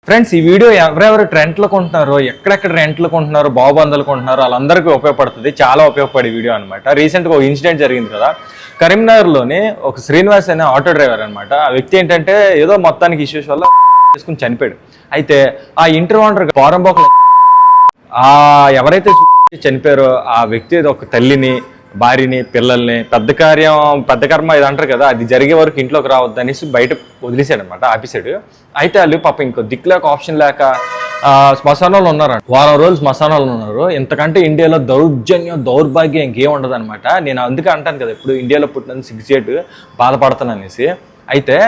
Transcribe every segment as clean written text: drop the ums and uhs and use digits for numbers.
Friends ఈ video ఎవరెవరు రెంట్లు కొంటున్నారో ఎక్కడెక్కడ రెంట్లు కొంటున్నారో బావుబందలు కొంటున్నారో వాళ్ళందరికీ ఉపయోగపడుతుంది. చాలా ఉపయోగపడే వీడియో అనమాట. రీసెంట్గా ఒక ఇన్సిడెంట్ జరిగింది కదా, కరీంనగర్లోని ఒక శ్రీనివాస్ అనే ఆటో డ్రైవర్ అనమాట. ఆ వ్యక్తి ఏంటంటే ఏదో మొత్తానికి ఇష్యూస్ వల్ల చేసుకుని చనిపోయాడు. అయితే ఆ ఇంటర్ ఓనర్ పోరంబోక ఎవరైతే చనిపోయారో ఆ వ్యక్తి ఒక తల్లిని, భార్యని, పిల్లల్ని పెద్ద కర్మ ఇది అంటారు కదా, అది జరిగే వరకు ఇంట్లోకి రావద్దు అనేసి బయట వదిలేశాడు అనమాట, ఆపేశాడు. అయితే వాళ్ళు పాప ఇంకో దిక్కులేక ఆప్షన్ లేక శ్మశానాలు ఉన్నారు, వారం రోజులు శ్మశానాలు ఉన్నారు. ఇంతకంటే ఇండియాలో దౌర్భాగ్యం ఇంకేం ఉండదు అనమాట. నేను అందుకే అంటాను కదా, ఇప్పుడు ఇండియాలో పుట్టినందుకు సిగ్గుచేటు బాధపడతాను అనేసి. అయితే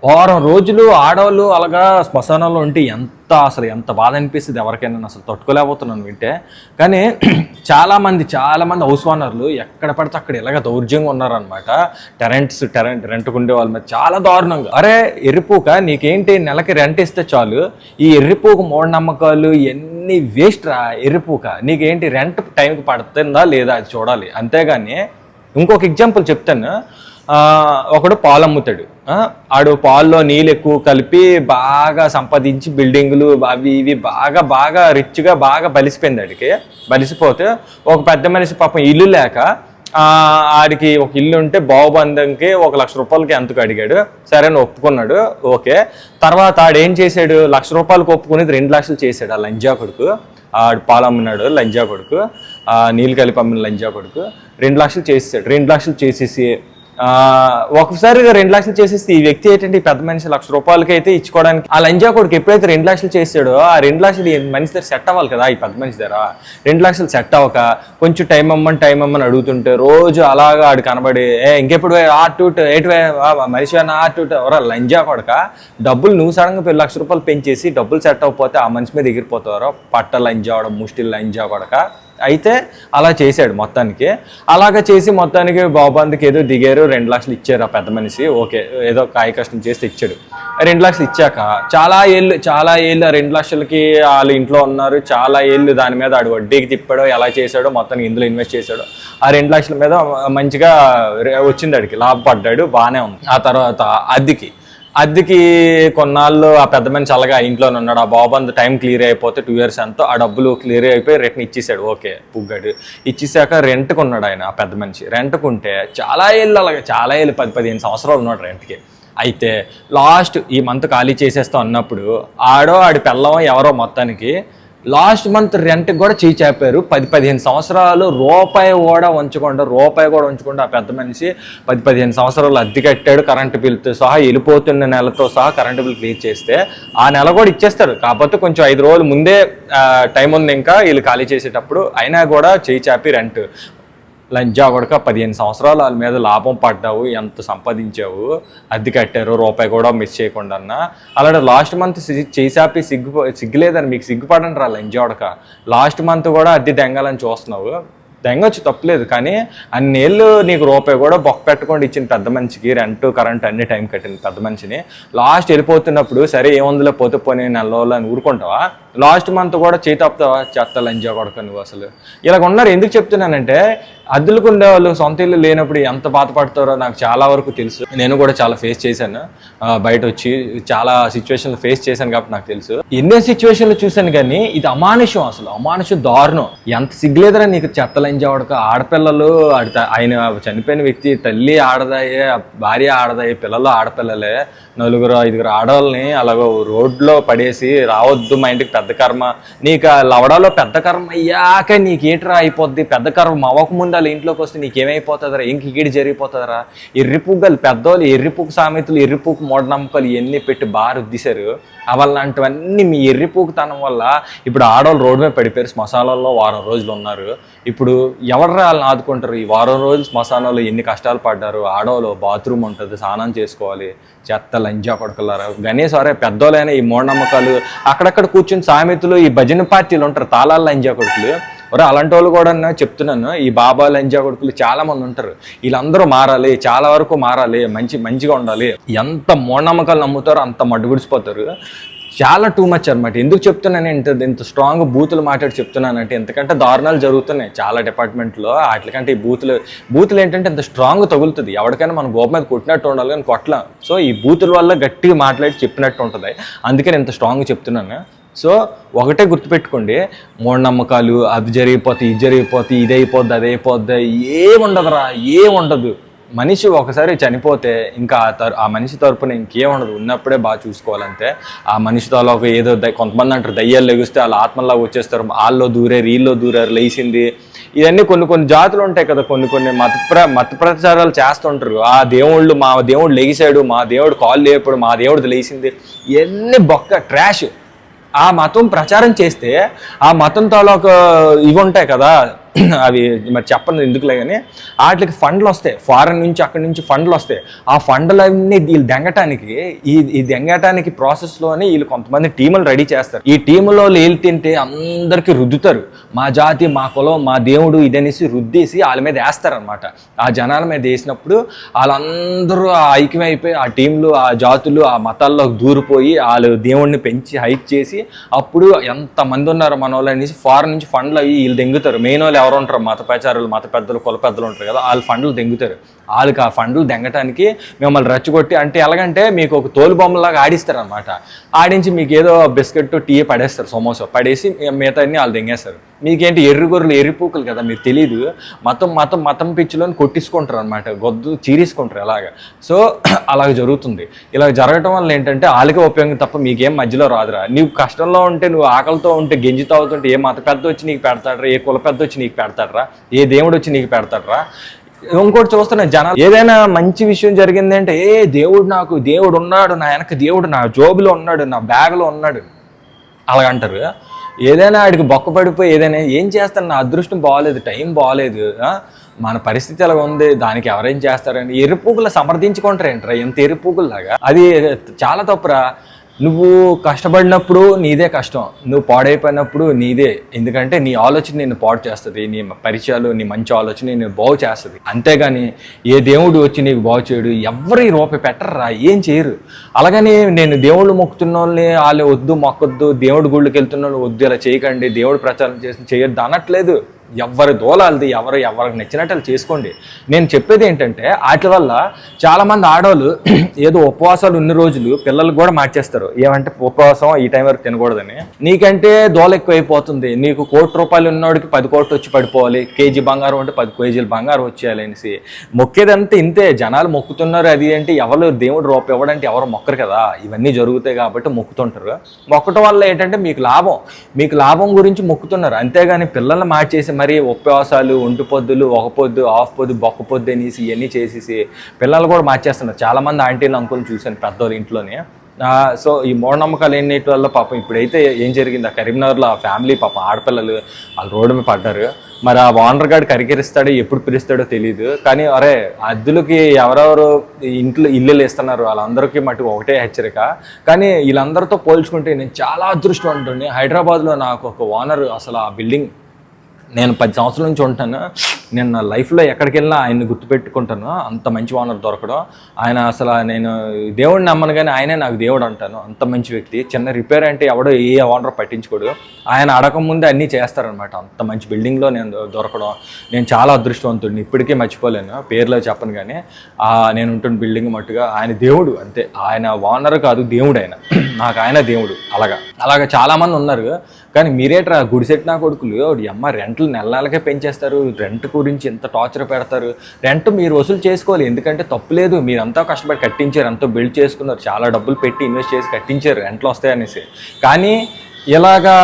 వారం రోజులు ఆడవాళ్ళు అలాగా శ్మశానంలో ఉంటే ఎంత బాధ అనిపిస్తుంది ఎవరికైనా. అసలు తట్టుకోలేకపోతున్నాను వింటే. కానీ చాలామంది హౌస్ ఓనర్లు ఎక్కడ పడితే అక్కడ ఇలాగ దౌర్జంగా ఉన్నారనమాట. రెంట్కు ఉండే వాళ్ళ మీద చాలా దారుణంగా. అరే ఎర్రిపూక, నీకేంటి నెలకి రెంట్ ఇస్తే చాలు, ఈ ఎర్రిపూక మూఢనమ్మకాలు ఎన్ని వేస్ట్ రా. ఎర్రిపూక నీకేంటి రెంట్ టైంకి పడుతుందా లేదా అది చూడాలి, అంతేగాని. ఇంకొక ఎగ్జాంపుల్ చెప్తాను. ఒకడు పాలు అమ్ముతాడు. ఆడు పాల్లో నీళ్ళు ఎక్కువ కలిపి బాగా సంపాదించి బిల్డింగులు అవి ఇవి బాగా రిచ్గా బాగా బలిసిపోయింది. ఆడికి బలిసిపోతే ఒక పెద్ద మనిషి పాపం ఇల్లు లేక ఆడికి ఒక ఇల్లు ఉంటే బావుబంధంకి 1 లక్ష రూపాయలకి ఎంతకు అడిగాడు. సరే అని ఒప్పుకున్నాడు, ఓకే. తర్వాత ఆడేం చేశాడు, 1 లక్ష రూపాయలకు ఒప్పుకునేది 2 లక్షలు చేశాడు. ఆ లంజా కొడుకు, ఆడు పాలు అమ్మినాడు లంజా కొడుకు, నీళ్ళు కలిపి అమ్మిన లంజా కొడుకు 2 లక్షలు చేసేసాడు. 2 లక్షలు చేసేసి ఒకసారిగా 2 లక్షలు చేసేసి ఈ వ్యక్తి ఏంటంటే ఈ పెద్ద మనిషి 1 లక్ష రూపాయలకి అయితే ఇచ్చుకోవడానికి ఆ లంజా కొడుకు ఎప్పుడైతే 2 లక్షలు చేసాడో ఆ 2 లక్షలు మనిషి దగ్గర సెట్ అవ్వాలి కదా. ఈ పెద్ద మనిషి దగ్గర 2 లక్షలు సెట్ అవ్వక కొంచెం టైం అమ్మని అడుగుతుంటే రోజు అలాగా ఆడు కనబడి ఇంకెప్పుడు మనిషి ఎవరా లంజా కొడక, డబ్బులు నువ్వు సడన్గా 1 లక్ష రూపాయలు పెంచేసి డబ్బులు సెట్ అవ్వకపోతే ఆ మనిషి మీద ఎగిరిపోతారో పట్ట లంజా అవడం ముష్టి లంజా కొడక. అయితే అలా చేశాడు మొత్తానికి. అలాగ చేసి మొత్తానికి బాబందుకి ఏదో దిగారు, 2 లక్షలు ఇచ్చారు ఆ పెద్ద మనిషి. ఓకే, ఏదో కాయ కష్టం చేసి ఇచ్చాడు. 2 లక్షలు ఇచ్చాక చాలా ఏళ్ళు ఆ 2 లక్షలకి వాళ్ళు ఇంట్లో ఉన్నారు. చాలా ఏళ్ళు దాని మీద ఆడు వడ్డీకి తిప్పాడో ఎలా చేశాడో మొత్తానికి ఇందులో ఇన్వెస్ట్ చేశాడు. ఆ 2 లక్షల మీద మంచిగా వచ్చింది, ఆడికి లాభపడ్డాడు, బాగానే ఉంది. ఆ తర్వాత అద్దెకి కొన్నాళ్ళు ఆ పెద్ద మనిషి అలాగా ఇంట్లోనే ఉన్నాడు. ఆ బాబంద్ టైం క్లియర్ అయిపోతే 2 years ఎంతో ఆ డబ్బులు క్లియర్ అయిపోయి రిటర్న్ ఇచ్చేసాడు. ఓకే, పుగ్గాడు. ఇచ్చేసాక రెంట్కు ఉన్నాడు ఆయన, ఆ పెద్ద మనిషి. రెంట్కుంటే చాలా ఏళ్ళు 10-15 సంవత్సరాలు ఉన్నాడు రెంట్కి. అయితే లాస్ట్ ఈ మంత్ ఖాళీ చేసేస్తాం అన్నప్పుడు ఆడి పిల్లం ఎవరో మొత్తానికి లాస్ట్ మంత్ రెంట్కి కూడా చేపారు. 10-15 సంవత్సరాలు రూపాయి కూడా ఉంచకుండా ఆ పెద్ద మనిషి 10-15 సంవత్సరాలు అద్దె కట్టాడు. కరెంటు బిల్తో సహా వెళ్ళిపోతున్న నెలతో సహా కరెంటు బిల్ క్లియర్ చేస్తే ఆ నెల కూడా ఇచ్చేస్తారు. కాకపోతే కొంచెం 5 రోజులు ముందే టైం ఉంది ఇంకా వీళ్ళు ఖాళీ చేసేటప్పుడు. అయినా కూడా చాపి రెంట్ లంజా కొడక 15 సంవత్సరాలు వాళ్ళ మీద లాభం పడ్డావు, ఎంత సంపాదించావు, అద్దె కట్టారు, రూపాయి కూడా మిస్ చేయకుండా అన్న. అలాంటి లాస్ట్ మంత్ చేసాపి సిగ్గులేదని మీకు సిగ్గుపడండి రా లంజా కొడక. లాస్ట్ మంత్ కూడా అద్దె దెంగాలని చూస్తున్నావు. దెంగొచ్చి తప్పలేదు, కానీ అన్నేళ్ళు నీకు రూపాయి కూడా బొక్క పెట్టకుండా ఇచ్చిన పెద్ద మనిషికి రెంట్ కరెంట్ అన్ని టైం కట్టింది పెద్ద మనిషిని. లాస్ట్ వెళ్ళిపోతున్నప్పుడు సరే ఏముందిలో పోతే నెల రోజులు అని ఊరుకుంటావా? లాస్ట్ మంత్ కూడా తప్పుతావా? చెత్త లంజా కొడక నువ్వు. అసలు ఇలాగ ఉన్నారు. ఎందుకు చెప్తున్నానంటే అద్దెలకు ఉండేవాళ్ళు సొంత ఇల్లు లేనప్పుడు ఎంత బాధపడతారో నాకు చాలా వరకు తెలుసు. నేను కూడా చాలా ఫేస్ చేశాను, బయట వచ్చి చాలా సిచ్యువేషన్లు ఫేస్ చేశాను కాబట్టి నాకు తెలుసు. ఎన్నో సిచ్యువేషన్లు చూశాను, కానీ ఇది అమానుషం, అసలు అమానుషం, దారుణం. ఎంత సిగ్గులేదరా నీకు చెత్త లంజా కొడక. ఆడపిల్లలు ఆయన చనిపోయిన వ్యక్తి తల్లి ఆడదాయే, భార్య ఆడదాయే, పిల్లలు ఆడపిల్లలే, 4-5 ఆడవాళ్ళని అలాగో రోడ్లో పడేసి రావద్దు మా ఇంటికి, పెద్ద కర్మ నీకు. లవడాలో పెద్ద కర్మ అయ్యాక నీకేట్రా అయిపోద్ది. పెద్ద కర్మ అవ్వకముందు వాళ్ళ ఇంట్లోకి వస్తే నీకేమైపోతుందిరా, ఇంకిగిడి జరిగిపోతుందిరా. ఎర్రిపుగ్గలు పెద్దోళ్ళు, ఎర్రిపుగ్గు సామెతలు, ఎర్రిపుగ్గు మూఢనమ్మకాలు ఇవన్నీ పెట్టి బాగా రుద్దిశారు. అలాంటివన్నీ మీ ఎర్రిపుగ్గుతనం వల్ల ఇప్పుడు ఆడవాళ్ళు రోడ్డు మీద పడిపోయారు. శ్మశానాల్లో వారం రోజులు ఉన్నారు. ఇప్పుడు ఎవరు వాళ్ళని ఆదుకుంటారు? ఈ వారం రోజులు శ్మశానాల్లో ఎన్ని కష్టాలు పడ్డారు. ఆడవాళ్ళు బాత్రూమ్ ఉంటుంది, స్నానం చేసుకోవాలి, చెత్త లంజా కొడుకులారా. గణేష్ వారే పెద్దోళ్ళైనా ఈ మూఢనమ్మకాలు అక్కడక్కడ కూర్చుని సామెతలు, ఈ భజన పార్టీలు ఉంటారు, తాళాల లంజా కొడుకులు. అలాంటి వాళ్ళు కూడా చెప్తున్నాను, ఈ బాబా లంజా కొడుకులు చాలా మంది ఉంటారు. వీళ్ళందరూ మారాలి, చాలా వరకు మారాలి, మంచిగా ఉండాలి. ఎంత మూఢనమ్మకాలు నమ్ముతారో అంత మడ్డుగుడిసిపోతారు. చాలా టూ మచ్ అనమాట. ఎందుకు చెప్తున్నాను ఇంత స్ట్రాంగ్ బూతులు మాట్లాడి చెప్తున్నానంటే, ఎందుకంటే దారుణాలు జరుగుతున్నాయి చాలా డిపార్ట్మెంట్లో. వాటికంటే ఈ బూతులు ఏంటంటే ఇంత స్ట్రాంగ్ తగులుతుంది. ఎవరికైనా మనం గోప మీద కొట్టినట్టు ఉండాలి కానీ కొట్టలేం. సో ఈ బూతుల వల్ల గట్టిగా మాట్లాడి చెప్పినట్టు ఉంటుంది. అందుకని ఇంత స్ట్రాంగ్ చెప్తున్నాను. సో ఒకటే గుర్తుపెట్టుకోండి, మూఢనమ్మకాలు అది జరిగిపోతాయి, ఇది జరిగిపోతాయి, ఇది అయిపోద్ది, అది అయిపోద్ది, ఏముండదురా, ఏముండదు. మనిషి ఒకసారి చనిపోతే ఇంకా ఆ మనిషి తరపున ఇంకేముండదు. ఉన్నప్పుడే బాగా చూసుకోవాలంటే ఆ మనిషితో ఒక ఏదో కొంతమంది అంటారు దయ్యాలు లెగిస్తే వాళ్ళ ఆత్మల్లాగా వచ్చేస్తారు, వాళ్ళలో దూరారు, వీళ్ళలో దూరారు, లేచింది. ఇవన్నీ కొన్ని జాతులు ఉంటాయి కదా, కొన్ని మత ప్రచారాలు చేస్తుంటారు. ఆ దేవుళ్ళు, మా దేవుడు లెగిసాడు, మా దేవుడు కాళ్ళు లేపాడు, మా దేవుడు లేచింది, ఇవన్నీ బొక్క ట్రాష్. ఆ మతం ప్రచారం చేస్తే ఆ మతం తాలూకు ఇవి ఉంటాయి కదా, అవి మరి చెప్పండి ఎందుకులే, కానీ వాటికి ఫండ్లు వస్తాయి, ఫారెన్ నుంచి అక్కడి నుంచి ఫండ్లు వస్తాయి. ఆ ఫండ్లన్నీ వీళ్ళు దెంగటానికి ఈ దెంగటానికి ప్రాసెస్లోనే వీళ్ళు కొంతమంది టీములు రెడీ చేస్తారు. ఈ టీములో వీళ్ళు తింటే అందరికీ రుద్దుతారు, మా జాతి, మా కులం, మా దేవుడు ఇదనేసి రుద్దేసి వాళ్ళ మీద వేస్తారనమాట. ఆ జనాల మీద వేసినప్పుడు వాళ్ళందరూ ఐక్యమైపోయి ఆ టీంలు, ఆ జాతులు, ఆ మతాల్లో దూరిపోయి వాళ్ళు దేవుడిని పెంచి హైక్ చేసి అప్పుడు ఎంతమంది ఉన్నారో మన వాళ్ళు అనేసి ఫారెన్ నుంచి ఫండ్లు అవి వీళ్ళు దెంగుతారు. మెయిన్ వాళ్ళు ఎవరు ఉంటారు, మత ప్రచారాలు, మత పెద్దలు, కుల పెద్దలు ఉంటారు కదా, వాళ్ళు ఫండ్లు దెంగుతారు. వాళ్ళకి ఆ ఫండ్లు దెంగటానికి మిమ్మల్ని రెచ్చగొట్టి, అంటే ఎలాగంటే మీకు ఒక తోలు బొమ్మలాగా ఆడిస్తారు అనమాట. ఆడించి మీకు ఏదో బిస్కెట్, టీ పడేస్తారు, సమోసా పడేసి మిగతా అన్ని వాళ్ళు దెంగేస్తారు. మీకేంటి ఎర్రిగొర్రెలు, ఎర్రిపూకలు కదా, మీకు తెలియదు. మతం పిచ్చిలోని కొట్టించుకుంటారు అనమాట, గొద్దు చీరేసుకుంటారు అలాగా. సో అలాగ జరుగుతుంది. ఇలా జరగటం వల్ల ఏంటంటే వాళ్ళకే ఉపయోగం తప్ప మీకేం మధ్యలో రాదురా. నువ్వు కష్టంలో ఉంటే, నువ్వు ఆకలితో ఉంటే, గెంజి తాగుతుంటే ఏ మత పెద్ద వచ్చి నీకు పెడతాడరా, ఏ కుల పెద్ద వచ్చి నీకు పెడతాడరా, ఏ దేవుడు వచ్చి నీకు పెడతాడరా. ఇంకోటి చూస్తున్నా జనాలు, ఏదైనా మంచి విషయం జరిగింది అంటే నాకు దేవుడు ఉన్నాడు, నా వెనక దేవుడు నా జోబులో ఉన్నాడు, నా బ్యాగ్లో ఉన్నాడు అలాగంటారు. ఏదైనా ఆడికి బొక్క పడిపోయి ఏదైనా ఏం చేస్తాను, నా అదృష్టం బాగోలేదు, టైం బాగోలేదు, మన పరిస్థితి ఎలా ఉంది, దానికి ఎవరేం చేస్తారని ఎరుపుకులు సమర్థించుకుంటారేంట్రా, ఎంత ఎరుపుకుల్లాగా. అది చాలా తప్పురా. నువ్వు కష్టపడినప్పుడు నీదే కష్టం, నువ్వు పాడైపోయినప్పుడు నీదే. ఎందుకంటే నీ ఆలోచన నేను పాడు చేస్తుంది, నీ పరిచయాలు, నీ మంచి ఆలోచన నేను బాగు చేస్తుంది. అంతేగాని ఏ దేవుడు వచ్చి నీకు బాగు చేయడు, ఎవరి రూపాయి పెట్టర్రా, ఏం చేయరు. అలాగని నేను దేవుళ్ళు మొక్కుతున్న వాళ్ళని వాళ్ళు వద్దు మొక్కొద్దు, దేవుడు గుళ్ళకి వెళ్తున్న వాళ్ళు వద్దు ఇలా చేయకండి, దేవుడు ప్రచారం చేసి చేయొద్దు అనట్లేదు. ఎవరి దోలాలది, ఎవరికి నచ్చినట్టు వాళ్ళు చేసుకోండి. నేను చెప్పేది ఏంటంటే వాటి వల్ల చాలామంది ఆడవాళ్ళు ఏదో ఉపవాసాలు ఉన్న రోజులు పిల్లలకు కూడా మార్చేస్తారు. ఏమంటే ఉపవాసం ఈ టైం వరకు తినకూడదని. నీకంటే దోల ఎక్కువ అయిపోతుంది, నీకు ₹1,00,00,000 ఉన్నవాడికి 10 కోట్లు వచ్చి పడిపోవాలి, కేజీ బంగారం అంటే 10 కేజీలు బంగారం వచ్చేయాలి అనేసి మొక్కేదంతా ఇంతే. జనాలు మొక్కుతున్నారు. అది అంటే ఎవరు దేవుడు రూపాయి ఇవ్వడంటే ఎవరు మొక్కరు కదా, ఇవన్నీ జరుగుతాయి కాబట్టి మొక్కుతుంటారు. మొక్కటం వల్ల ఏంటంటే మీకు లాభం గురించి మొక్కుతున్నారు. అంతేగాని పిల్లల్ని మార్చేసి మరి ఉపవాసాలు, ఒంటి పొద్దులు, ఒక పొద్దు, హాఫ్ పొద్దు, బొక్క పొద్దు అనేసి ఇవన్నీ చేసేసి పిల్లలు కూడా మార్చేస్తున్నారు. చాలామంది ఆంటీలు, అంకులు చూశాను పెద్దవాళ్ళు ఇంట్లోనే. సో ఈ మూఢనమ్మకాలు ఎన్నిటి వల్ల పాపం ఇప్పుడైతే ఏం జరిగింది, ఆ కరీంనగర్లో ఆ ఫ్యామిలీ పాపం ఆడపిల్లలు వాళ్ళు రోడ్డు మీద పడ్డారు. మరి ఆ ఓనర్ గార్డు కరికిరిస్తాడో ఎప్పుడు పిలుస్తాడో తెలియదు. కానీ అరే అద్దులకి ఎవరెవరు ఇల్లులు ఇస్తున్నారు వాళ్ళందరికీ మటుకు ఒకటే హెచ్చరిక. కానీ వీళ్ళందరితో పోల్చుకుంటే నేను చాలా అదృష్టవంతుడిని. హైదరాబాద్లో నాకు ఒక ఓనర్, అసలు ఆ బిల్డింగ్ నేను 10 సంవత్సరాల నుంచి ఉంటాను. నేను నా లైఫ్లో ఎక్కడికి వెళ్ళినా ఆయన్ని గుర్తుపెట్టుకుంటాను. అంత మంచి ఓనర్ దొరకడం. ఆయన అసలు నేను దేవుడిని నమ్మను కానీ ఆయనే నాకు దేవుడు అంటాను. అంత మంచి వ్యక్తి. చిన్న రిపేర్ అంటే ఎవడో ఏ ఓనర్ పట్టించుకోడు. ఆయన అడగకముందే అన్నీ చేస్తారనమాట. అంత మంచి బిల్డింగ్లో నేను దొరకడం నేను చాలా అదృష్టవంతుడిని. ఇప్పటికీ మర్చిపోలేను. పేర్లో చెప్పను కానీ నేను ఉంటున్న బిల్డింగ్ మట్టుగా ఆయన దేవుడు అంతే. ఆయన ఓనర్ కాదు, దేవుడు ఆయన. నాకు ఆయన దేవుడు. అలాగా చాలామంది ఉన్నారు. కానీ మీరేట్రా గుడిసెట్టినా కొడుకులు, అమ్మ రెంట్లు నెలకే పెంచేస్తారు, రెంట్ గురించి ఎంత టార్చర్ పెడతారు. రెంట్ మీరు వసూలు చేసుకోవాలి, ఎందుకంటే తప్పు లేదు. మీరంతా కష్టపడి కట్టించారు, ఎంతో బిల్డ్ చేసుకున్నారు, చాలా డబ్బులు పెట్టి ఇన్వెస్ట్ చేసి కట్టించారు రెంట్లు వస్తాయనేసి. కానీ ఇలాగా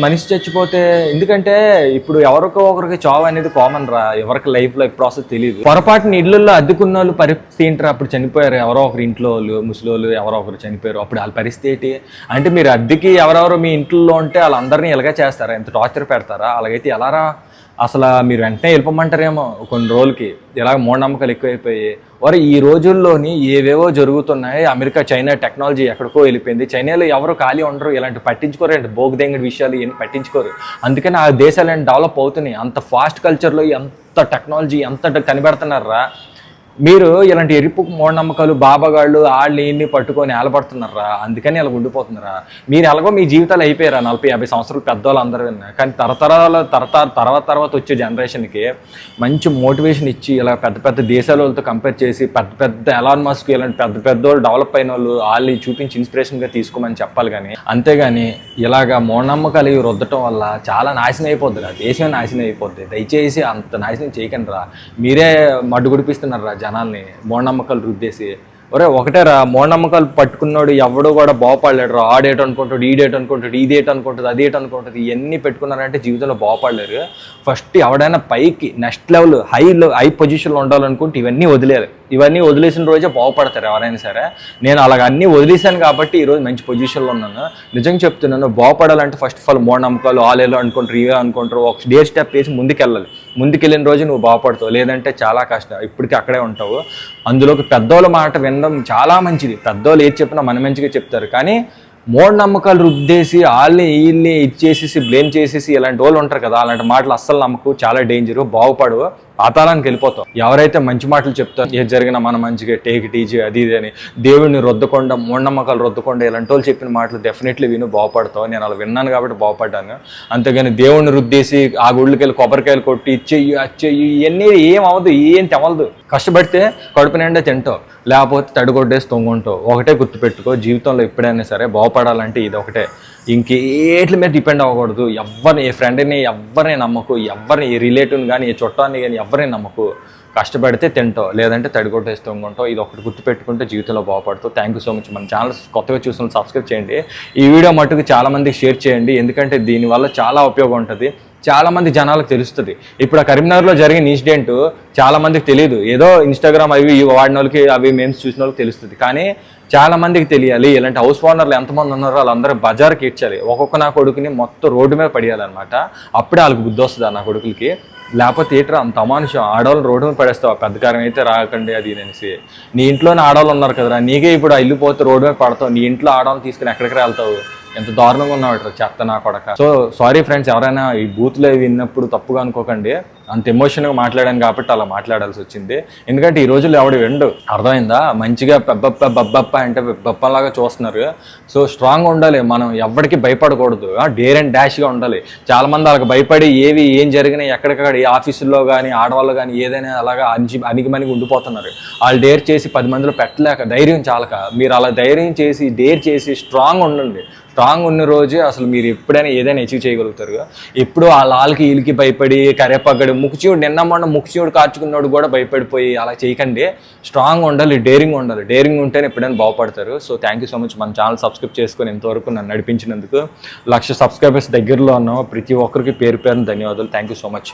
మనిషి చచ్చిపోతే, ఎందుకంటే ఇప్పుడు ఎవరికో ఒకరికి చావు అనేది కామన్ రా, ఎవరికి లైఫ్లో ప్రాసెస్ తెలియదు. పొరపాటున ఇళ్ళల్లో అద్దెకున్న వాళ్ళు పరిస్థితి ఏంటారు, అప్పుడు చనిపోయారు ఎవరో ఒకరు ఇంట్లో వాళ్ళు, ముసలోళ్ళు ఎవరో ఒకరు చనిపోయారు, అప్పుడు వాళ్ళ పరిస్థితి ఏంటి అంటే, మీరు అద్దెకి ఎవరెవరో మీ ఇంట్లో ఉంటే వాళ్ళందరినీ ఇలాగే చేస్తారా, ఎంత టార్చర్ పెడతారా? అలాగైతే ఎలారా అసలు మీరు వెంటనే వెళ్ళిపోమంటారేమో కొన్ని రోజులకి. ఇలాగ మూఢనమ్మకాలు ఎక్కువైపోయి వారు ఈ రోజుల్లోని ఏవేవో జరుగుతున్నాయి. అమెరికా, చైనా టెక్నాలజీ ఎక్కడికో వెళ్ళిపోయింది. చైనాలో ఎవరు ఖాళీ ఉండరు, ఇలాంటి పట్టించుకోరు అండి. బోగుదెంగడి విషయాలు ఇవన్నీ పట్టించుకోరు. అందుకని ఆ దేశాలు డెవలప్ అవుతున్నాయి. అంత ఫాస్ట్ కల్చర్లో ఎంత టెక్నాలజీ ఎంత కనిపెడుతున్నారా. మీరు ఇలాంటి ఎరుపు మూఢనమ్మకాలు బాబాగాళ్ళు వాళ్ళు ఇన్ని పట్టుకొని ఏలబడుతున్నారా, అందుకని ఇలా ఉండిపోతున్నారా? మీరు ఎలాగో మీ జీవితాలు అయిపోయారా 40-50 సంవత్సరాలు పెద్దవాళ్ళు అందరూ విన్నారు. కానీ తర్వాత వచ్చే జనరేషన్కి మంచి మోటివేషన్ ఇచ్చి ఇలా పెద్ద పెద్ద దేశాల వాళ్ళతో కంపేర్ చేసి పెద్ద పెద్ద ఎలాన్ మస్క్ ఇలాంటి పెద్ద వాళ్ళు డెవలప్ అయిన వాళ్ళు చూపించి ఇన్స్పిరేషన్గా తీసుకోమని చెప్పాలి. కానీ అంతేగాని ఇలాగా మూఢనమ్మకాలు ఇవి రుద్దటం వల్ల చాలా నాశనం అయిపోద్ది రా, దేశమే నాశనం అయిపోద్ది. దయచేసి అంత నాశనం చేయకండి రా, మీరే మడ్డు గుడిపిస్తున్నారా జనాల్ని మూఢనమ్మకాలు రుద్దేసి. ఒకటేరా, మూఢనమ్మకాలు పట్టుకున్నాడు ఎవడో కూడా బాగుపడలేడు రా. ఆడేట అనుకుంటాడు, ఈడేట అనుకుంటాడు, ఇదేట అనుకుంటుంది, అదేట అనుకుంటుంది. ఇవన్నీ పెట్టుకున్నారంటే జీవితంలో బాగుపడలేరు. ఫస్ట్ ఎవడైనా పైకి నెక్స్ట్ లెవెల్ హై పొజిషన్లో ఉండాలనుకుంటే ఇవన్నీ వదిలేరు. ఇవన్నీ వదిలేసిన రోజే బాగుపడతారు ఎవరైనా సరే. నేను అలాగ అన్నీ వదిలేశాను కాబట్టి ఈరోజు మంచి పొజిషన్లో ఉన్నాను. నిజంగా చెప్తున్నాను, బాగుపడాలంటే ఫస్ట్ ఆఫ్ ఆల్ మూఢనమ్మకాలు ఆలేలో అనుకుంటారు, ఇవే అనుకుంటారు. ఒక డేర్ స్టెప్ వేసి ముందుకెళ్ళాలి. ముందుకెళ్ళిన రోజు నువ్వు బాగుపడతావు, లేదంటే చాలా కష్టం, ఇప్పటికీ అక్కడే ఉంటావు. అందులోకి పెద్దోళ్ళ మాట వినడం చాలా మంచిది. పెద్దోళ్ళు ఏది చెప్పినా మన మంచిగా చెప్తారు. కానీ మూఢనమ్మకాలు రుద్దేసి వీళ్ళని ఇచ్చేసేసి బ్లేమ్ చేసేసి ఇలాంటి వాళ్ళు ఉంటారు కదా, అలాంటి మాటలు అస్సలు నమ్మకు, చాలా డేంజరు. బాగుపడవు, పాతాళానికి వెళ్ళిపోతాం. ఎవరైతే మంచి మాటలు చెప్తారో ఏది జరిగినా మన మంచిగా టేక్ ఇట్ ఈజీ అది ఇది అని, దేవుడిని రుద్దకుండా మూఢనమ్మకాలు రుద్దకుండా ఇలాంటి వాళ్ళు చెప్పిన మాటలు డెఫినెట్లీ విను, బాగుపడతావు. నేను అలా విన్నాను కాబట్టి బాగుపడ్డాను. అంతేగాని దేవుడిని రుద్దేసి ఆ గుళ్ళకి వెళ్ళి కొబ్బరికాయలు కొట్టి ఇచ్చేయి అచ్చేయి ఇవన్నీ ఏం అవ్వదు, ఏం తెవలదు. కష్టపడితే కడుపు నిండా తింటావు, లేకపోతే తడిగొడ్డేసి తొంగుంటావు. ఒకటే గుర్తుపెట్టుకో, జీవితంలో ఎప్పుడైనా సరే బాగుపడాలంటే ఇది ఒకటే, ఇంకేట్ల మీద డిపెండ్ అవ్వకూడదు. ఎవరిని, ఏ ఫ్రెండ్ని ఎవరిని నమ్మకు, ఎవరిని, ఏ రిలేటివ్ని కానీ ఏ చుట్టాన్ని కానీ ఎవరిని నమ్మకు. కష్టపడితే తింటావు, లేదంటే తడిగొట్టేస్తూ ఉంటావు. ఇది ఒకటి గుర్తుపెట్టుకుంటే జీవితంలో బాగుపడతావు. Thank you so much. మన ఛానల్ కొత్తగా చూసిన సబ్స్క్రైబ్ చేయండి. ఈ వీడియో మట్టుకు చాలామందికి షేర్ చేయండి, ఎందుకంటే దీనివల్ల చాలా ఉపయోగం ఉంటుంది. చాలామంది జనాలకు తెలుస్తుంది. ఇప్పుడు ఆ కరీంనగర్లో జరిగిన ఇన్సిడెంట్ చాలామందికి తెలియదు. ఏదో ఇన్స్టాగ్రామ్ అవి వాడిన వాళ్ళకి అవి మేమ్స్ చూసిన వాళ్ళకి తెలుస్తుంది. కానీ చాలా మందికి తెలియాలి. ఇలాంటి హౌస్ ఓనర్లు ఎంతమంది ఉన్నారో వాళ్ళందరూ బజార్కి ఇచ్చాలి. ఒక్కొక్క నా కొడుకుని మొత్తం రోడ్డు మీద పడేయాలన్నమాట. అప్పుడే వాళ్ళకి బుద్ధి వస్తుంది ఆ నా కొడుకులకి. లేకపోతే ఏట్రా అంత అమానుషం, ఆడవాళ్ళు రోడ్డు మీద పడేస్తావు, పెద్ద కారం అయితే రాకండి అది అనేసి. నీ ఇంట్లోనే ఆడవాళ్ళు ఉన్నారు కదరా, నీకే ఇప్పుడు ఇల్లు పోతే రోడ్డు మీద పడతావు. నీ ఇంట్లో ఆడవాళ్ళు తీసుకుని ఎక్కడికి వెళ్తావు? ఎంత దారుణంగా ఉన్నాడు చెత్త నా కొడక. సో సారీ ఫ్రెండ్స్, ఎవరైనా ఈ బూత్లో విన్నప్పుడు తప్పుగా అనుకోకండి. అంత ఎమోషన్గా మాట్లాడాను కాబట్టి అలా మాట్లాడాల్సి వచ్చింది. ఎందుకంటే ఈ రోజుల్లో ఎవడు విండు, అర్థమైందా? మంచిగా బబ్బప్ప అంటే బప్పలాగా చూస్తున్నారు. సో స్ట్రాంగ్గా ఉండాలి, మనం ఎవరికి భయపడకూడదు, డేర్ అండ్ డాష్గా ఉండాలి. చాలామంది వాళ్ళకి భయపడి ఏం జరిగినా ఎక్కడికక్కడ ఏ ఆఫీసుల్లో కానీ ఆడవాళ్ళు కానీ ఏదైనా అలాగా అణిగిమణిగి ఉండిపోతున్నారు. వాళ్ళు డేర్ చేసి 10 మందిలో పెట్టలేక, ధైర్యం చాలక, మీరు అలా ధైర్యం చేసి డేర్ చేసి స్ట్రాంగ్ ఉండండి. స్ట్రాంగ్ ఉన్న రోజే అసలు మీరు ఎప్పుడైనా ఏదైనా అచీవ్ చేయగలుగుతారు. ఎప్పుడు వాళ్ళకి వీళ్ళకి భయపడి కరేపగడి ముక్కుచీవుడు నిన్న మొన్న ముక్కుచీవుడు కార్చుకున్నాడు కూడా భయపడిపోయి అలా చేయకండి. స్ట్రాంగ్ ఉండాలి, డేరింగ్ ఉండాలి. డేరింగ్ ఉంటేనే ఎప్పుడైనా బాగుపడతారు. So thank you so much. మన ఛానల్ సబ్స్క్రైబ్ చేసుకొని ఇంతవరకు నన్ను నడిపించినందుకు. 1,00,000 సబ్స్క్రైబర్స్ దగ్గరలో ఉన్నాం. ప్రతి ఒక్కరికి పేరు పేరున ధన్యవాదాలు. Thank you so much.